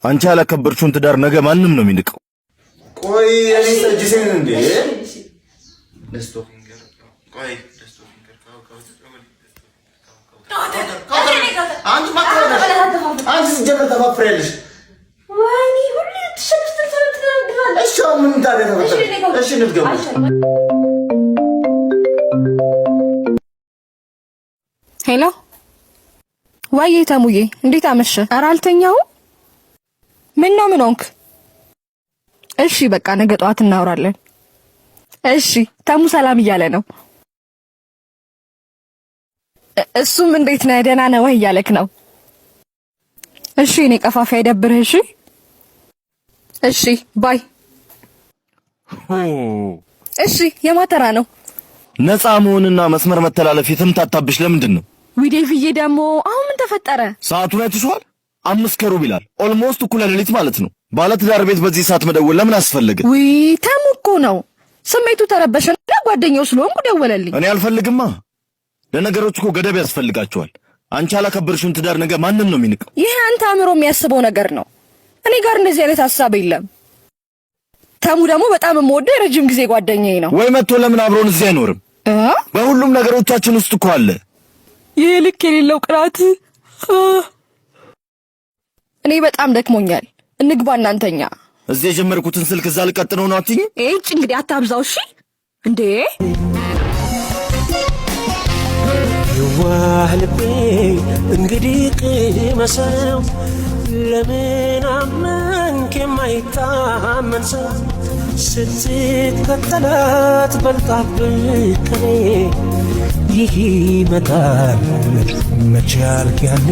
አንቺ ያላከበርሽውን ትዳር ነገ ማንም ነው የሚንቀው። ቆይ እኔ ሰጅሴን እንዴ ለስቶ ፊንገር ቆይ ለስቶ ፊንገር አንቺ ማጥራለሽ አንቺ ሲጀመር ተፋፍሬልሽ ወይኔ ሁሉ ተሸክተሽ እሺ ምን ታዲያ ተፈጠረ? እሺ ንድገም ሄሎ ዋዬ ተሙዬ እንዴት አመሸ? ኧረ አልተኛሁም። ምን ነው ምን ሆንክ? እሺ በቃ ነገ ጠዋት እናወራለን። እሺ ተሙ ሰላም እያለ ነው። እሱም እንዴት ነህ ደህና ነህ ወይ እያለክ ነው። እሺ እኔ ቀፋፋ አይደብርህ። እሺ እሺ ባይ። እሺ የማተራ ነው ነፃ መሆንና መስመር መተላለፍ የተምታታብሽ ለምንድን ነው? ዊዴቭዬ ደግሞ አሁን ምን ተፈጠረ? ሰዓቱን አይተሽዋል? 5 ከሩብ ይላል። ኦልሞስት እኩለ ሌሊት ማለት ነው። ባለትዳር ቤት በዚህ ሰዓት መደወል ለምን አስፈለገ? ውይ ተሙ እኮ ነው ስሜቱ ተረበሸና ጓደኛው ስለሆንኩ ደወለልኝ። እኔ አልፈልግማ። ለነገሮች እኮ ገደብ ያስፈልጋቸዋል። አንቺ ያላከበርሽውን ትዳር ነገ ማንም ነው የሚንቀው። ይሄ አንተ አእምሮ የሚያስበው ነገር ነው። እኔ ጋር እንደዚህ አይነት ሐሳብ የለም። ተሙ ደግሞ በጣም የምወደው የረጅም ጊዜ ጓደኛዬ ነው። ወይ መጥቶ ለምን አብሮን እዚህ አይኖርም? በሁሉም ነገሮቻችን ውስጥ እኮ አለ። ይሄ ልክ የሌለው ቅራት። እኔ በጣም ደክሞኛል። እንግባ እናንተኛ። እዚህ የጀመርኩትን ስልክ እዛ ልቀጥነው ነው አትይኝ? እጭ እንግዲህ አታብዛው እሺ። እንዴ የዋህ ልቤ እንግዲህ ቅመሰው ለምን አመንክ የማይታመን ሰው ስትከተላት በልጣብህ ከኔ ይህ ይመጣል መቻልክ ያኔ